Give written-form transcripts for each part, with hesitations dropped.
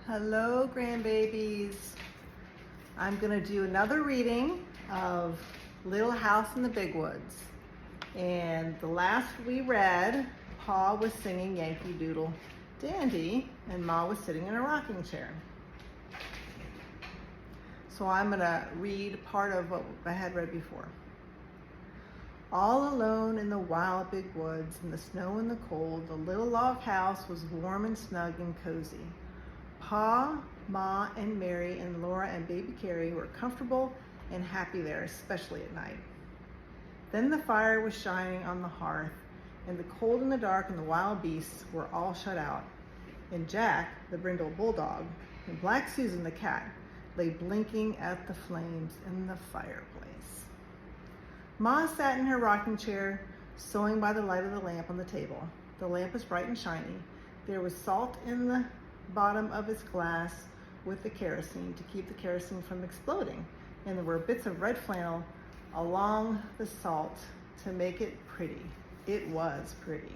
Hello, grandbabies. I'm going to do another reading of Little House in the Big Woods. And the last we read, Pa was singing Yankee Doodle Dandy, and Ma was sitting in a rocking chair. So I'm going to read part of what I had read before. All alone in the wild big woods, in the snow and the cold, the little log house was warm and snug and cozy. Pa, Ma, and Mary, and Laura, and baby Carrie were comfortable and happy there, especially at night. Then the fire was shining on the hearth, and the cold and the dark and the wild beasts were all shut out. And Jack, the brindle bulldog, and Black Susan, the cat, lay blinking at the flames in the fireplace. Ma sat in her rocking chair, sewing by the light of the lamp on the table. The lamp was bright and shiny. There was salt in the bottom of its glass with the kerosene to keep the kerosene from exploding, and there were bits of red flannel along the salt to make it pretty. It was pretty.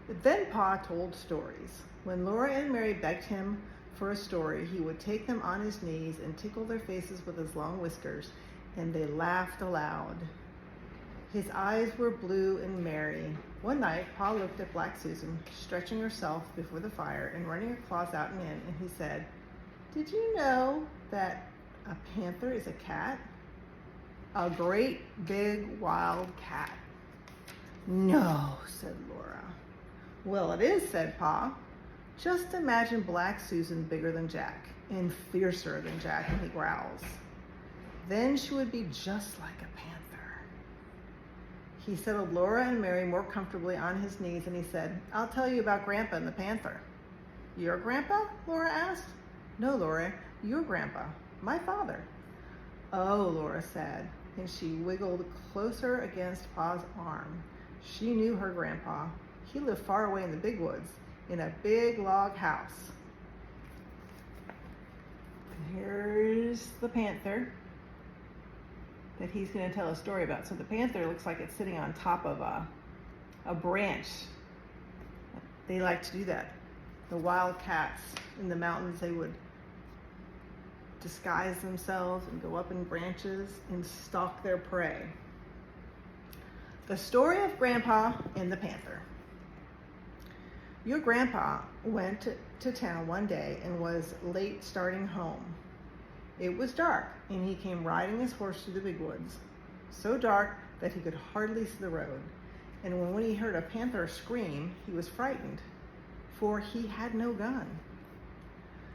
But then Pa told stories. When Laura and Mary begged him for a story, he would take them on his knees and tickle their faces with his long whiskers, and they laughed aloud. His eyes were blue and merry. One night, Pa looked at Black Susan, stretching herself before the fire and running her claws out and in, and he said, "Did you know that a panther is a cat? A great big wild cat." "No," said Laura. "Well, it is," said Pa. "Just imagine Black Susan bigger than Jack and fiercer than Jack when he growls. Then she would be just like a panther." He settled Laura and Mary more comfortably on his knees, and he said, "I'll tell you about Grandpa and the panther." "Your grandpa?" Laura asked. "No, Laura, your grandpa, my father." "Oh," Laura said, and she wiggled closer against Pa's arm. She knew her grandpa. He lived far away in the big woods, in a big log house. And here's the panther that he's going to tell a story about. So the panther looks like it's sitting on top of a branch. They like to do that. The wild cats in the mountains, they would disguise themselves and go up in branches and stalk their prey. The story of Grandpa and the panther. Your grandpa went to town one day and was late starting home. It was dark, and he came riding his horse through the big woods, so dark that he could hardly see the road. And when he heard a panther scream, he was frightened, for he had no gun.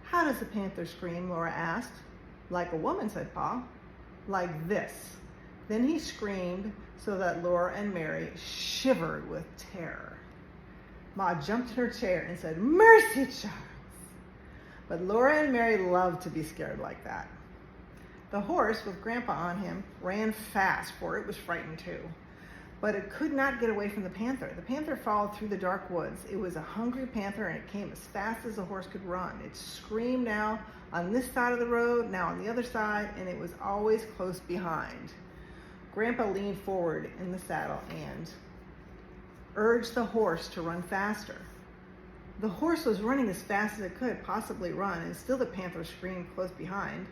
"How does a panther scream?" Laura asked. "Like a woman," said Pa. "Like this." Then he screamed so that Laura and Mary shivered with terror. Ma jumped in her chair and said, "Mercy, Charles." But Laura and Mary loved to be scared like that. The horse, with Grandpa on him, ran fast, for it was frightened too. But it could not get away from the panther. The panther followed through the dark woods. It was a hungry panther, and it came as fast as the horse could run. It screamed now on this side of the road, now on the other side, and it was always close behind. Grandpa leaned forward in the saddle and urged the horse to run faster. The horse was running as fast as it could possibly run, and still the panther screamed close behind.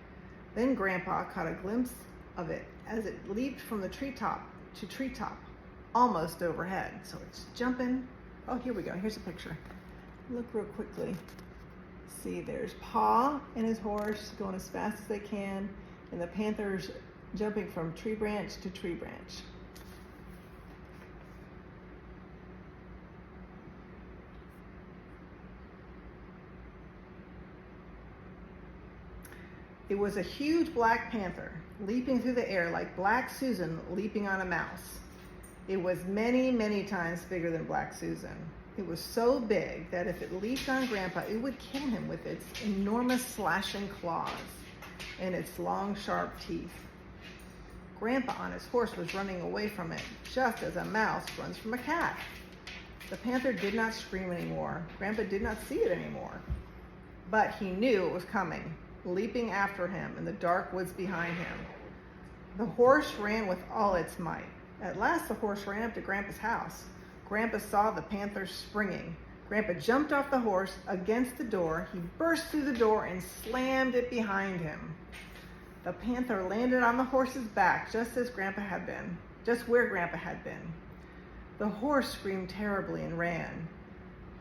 Then Grandpa caught a glimpse of it as it leaped from the treetop to treetop, almost overhead. So it's jumping. Oh, here we go. Here's a picture. Look real quickly. See, there's Pa and his horse going as fast as they can, and the panther's jumping from tree branch to tree branch. It was a huge black panther, leaping through the air like Black Susan leaping on a mouse. It was many, many times bigger than Black Susan. It was so big that if it leaped on Grandpa, it would kill him with its enormous slashing claws and its long, sharp teeth. Grandpa on his horse was running away from it, just as a mouse runs from a cat. The panther did not scream anymore. Grandpa did not see it anymore. But he knew it was coming, leaping after him in the dark woods behind him. The horse ran with all its might. At last the horse ran up to Grandpa's house. Grandpa saw the panther springing, Grandpa jumped off the horse against the door. He burst through the door and slammed it behind him. The panther landed on the horse's back just where Grandpa had been. The horse screamed terribly and ran.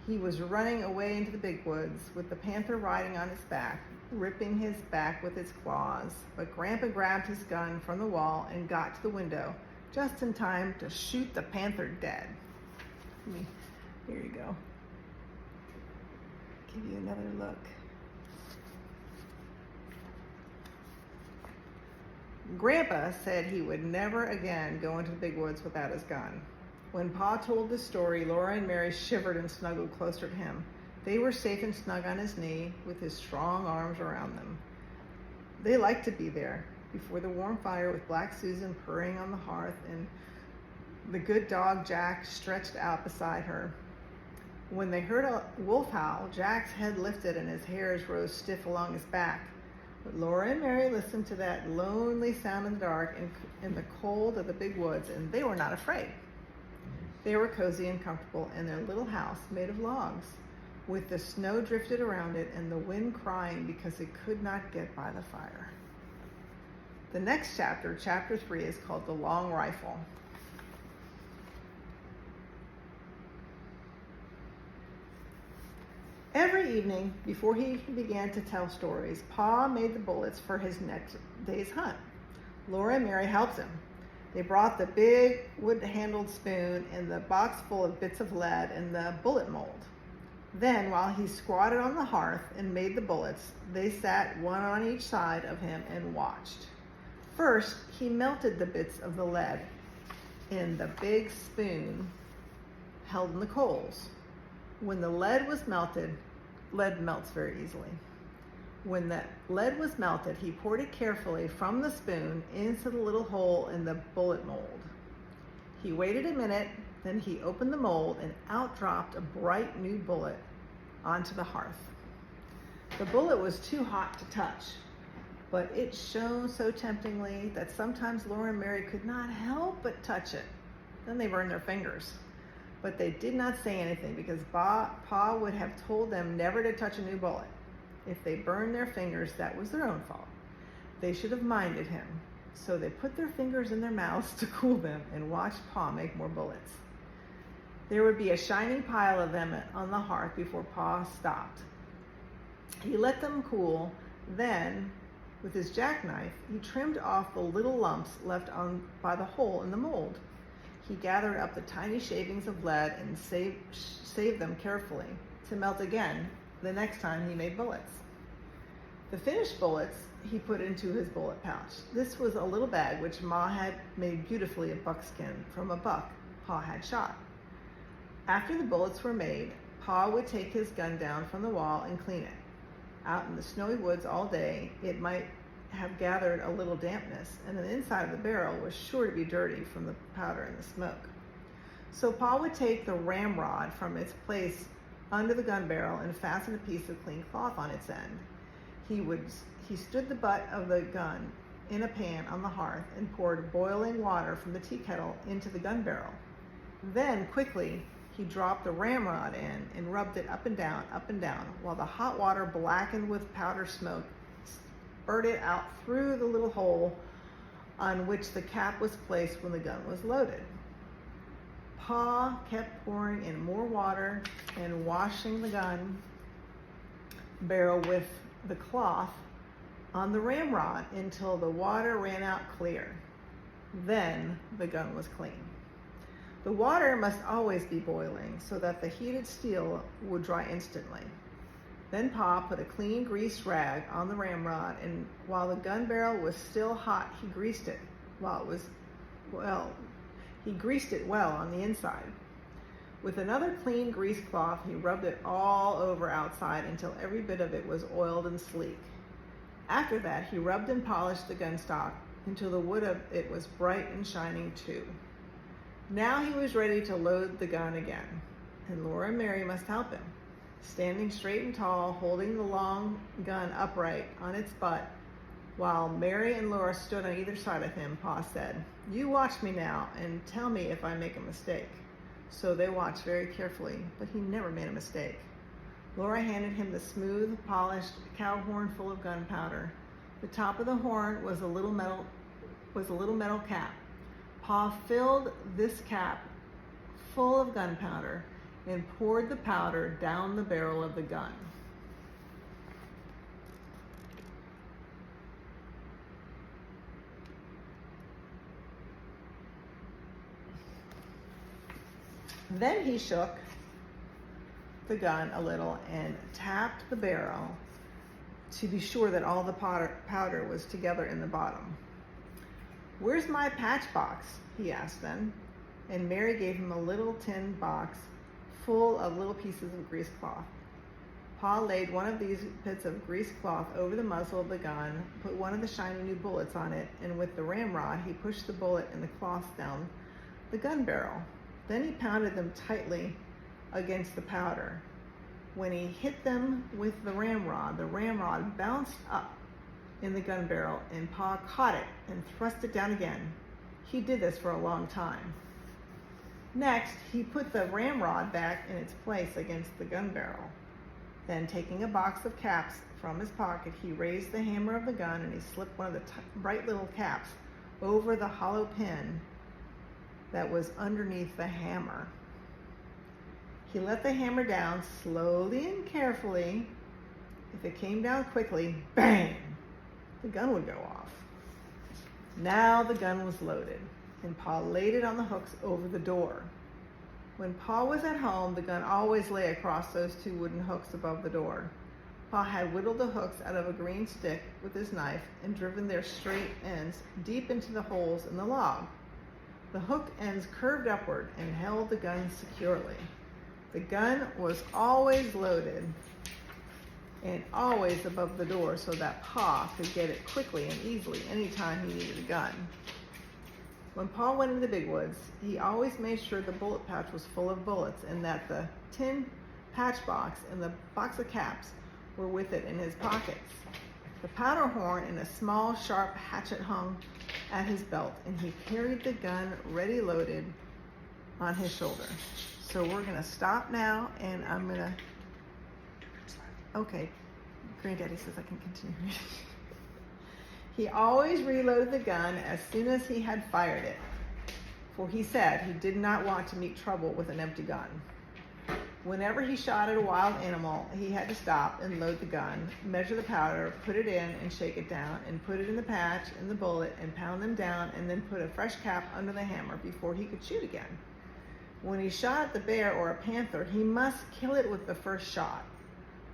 He was running away into the big woods with the panther riding on his back, ripping his back with its claws. But Grandpa grabbed his gun from the wall and got to the window just in time to shoot the panther dead. Here you go. Give you another look. Grandpa said he would never again go into the big woods without his gun. When Pa told this story, Laura and Mary shivered and snuggled closer to him. They were safe and snug on his knee with his strong arms around them. They liked to be there before the warm fire with Black Susan purring on the hearth and the good dog Jack stretched out beside her. When they heard a wolf howl, Jack's head lifted and his hairs rose stiff along his back. But Laura and Mary listened to that lonely sound in the dark and in the cold of the big woods, and they were not afraid. They were cozy and comfortable in their little house made of logs, with the snow drifted around it and the wind crying because it could not get by the fire. The next chapter, chapter 3, is called The Long Rifle. Every evening, before he began to tell stories, Pa made the bullets for his next day's hunt. Laura and Mary helped him. They brought the big wood-handled spoon and the box full of bits of lead and the bullet mold. Then, while he squatted on the hearth and made the bullets, they sat one on each side of him and watched. First, he melted the bits of the lead in the big spoon held in the coals. When the lead was melted, lead melts very easily. When the lead was melted, he poured it carefully from the spoon into the little hole in the bullet mold. He waited a minute, then he opened the mold and out dropped a bright new bullet onto the hearth. The bullet was too hot to touch, but it shone so temptingly that sometimes Laura and Mary could not help but touch it. Then they burned their fingers. But they did not say anything because Pa would have told them never to touch a new bullet. If they burned their fingers, that was their own fault. They should have minded him. So they put their fingers in their mouths to cool them and watched Pa make more bullets. There would be a shining pile of them on the hearth before Pa stopped. He let them cool. Then, with his jackknife, he trimmed off the little lumps left on by the hole in the mold. He gathered up the tiny shavings of lead and saved them carefully to melt again the next time he made bullets. The finished bullets he put into his bullet pouch. This was a little bag which Ma had made beautifully of buckskin from a buck Pa had shot. After the bullets were made, Pa would take his gun down from the wall and clean it. Out in the snowy woods all day, it might have gathered a little dampness, and the inside of the barrel was sure to be dirty from the powder and the smoke. So Pa would take the ramrod from its place under the gun barrel and fasten a piece of clean cloth on its end. He stood the butt of the gun in a pan on the hearth and poured boiling water from the tea kettle into the gun barrel. Then, quickly, he dropped the ramrod in and rubbed it up and down, while the hot water blackened with powder smoke spurted out through the little hole on which the cap was placed when the gun was loaded. Pa kept pouring in more water and washing the gun barrel with the cloth on the ramrod until the water ran out clear. Then the gun was clean. The water must always be boiling so that the heated steel would dry instantly. Then Pa put a clean greased rag on the ramrod, and while the gun barrel was still hot, he greased it well on the inside. With another clean greased cloth, he rubbed it all over outside until every bit of it was oiled and sleek. After that, he rubbed and polished the gun stock until the wood of it was bright and shining too. Now he was ready to load the gun again, and Laura and Mary must help him. Standing straight and tall, holding the long gun upright on its butt, while Mary and Laura stood on either side of him, Pa said, "You watch me now and tell me if I make a mistake." so they watched very carefully, but he never made a mistake. Laura handed him the smooth, polished cow horn full of gunpowder. The top of the horn was a little metal cap. Pa filled this cap full of gunpowder and poured the powder down the barrel of the gun. Then he shook the gun a little and tapped the barrel to be sure that all the powder was together in the bottom. "Where's my patch box?" he asked then, and Mary gave him a little tin box full of little pieces of grease cloth. Pa laid one of these bits of grease cloth over the muzzle of the gun, put one of the shiny new bullets on it, and with the ramrod he pushed the bullet and the cloth down the gun barrel. Then he pounded them tightly against the powder. When he hit them with the ramrod bounced up in the gun barrel, and Pa caught it and thrust it down again. He did this for a long time. Next, he put the ramrod back in its place against the gun barrel. Then, taking a box of caps from his pocket, he raised the hammer of the gun and he slipped one of the bright little caps over the hollow pin that was underneath the hammer. He let the hammer down slowly and carefully. If it came down quickly, bang, the gun would go off. Now the gun was loaded, and Pa laid it on the hooks over the door. When Pa was at home, the gun always lay across those two wooden hooks above the door. Pa had whittled the hooks out of a green stick with his knife and driven their straight ends deep into the holes in the log. The hook ends curved upward and held the gun securely. The gun was always loaded and always above the door so that Pa could get it quickly and easily anytime he needed a gun. When Pa went into the big woods, he always made sure the bullet pouch was full of bullets and that the tin patch box and the box of caps were with it in his pockets. The powder horn and a small, sharp hatchet hung at his belt, and he carried the gun ready loaded on his shoulder. So we're gonna stop now, and I'm gonna, okay, Granddaddy says I can continue. He always reloaded the gun as soon as he had fired it, for he said he did not want to meet trouble with an empty gun. Whenever he shot at a wild animal, he had to stop and load the gun, measure the powder, put it in and shake it down, and put it in the patch and the bullet and pound them down, and then put a fresh cap under the hammer before he could shoot again. When he shot at the bear or a panther, he must kill it with the first shot.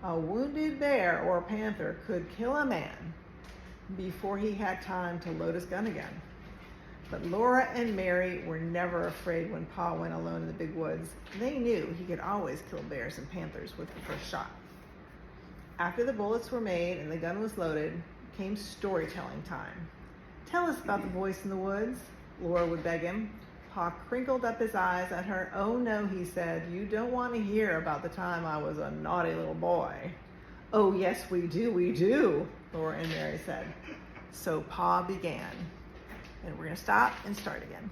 A wounded bear or a panther could kill a man before he had time to load his gun again. But Laura and Mary were never afraid when Pa went alone in the big woods. They knew he could always kill bears and panthers with the first shot. After the bullets were made and the gun was loaded, came storytelling time. "Tell us about the voice in the woods," Laura would beg him. Pa crinkled up his eyes at her. "Oh no," he said, "you don't want to hear about the time I was a naughty little boy." "Oh yes, we do," Laura and Mary said. So Pa began. And we're going to stop and start again.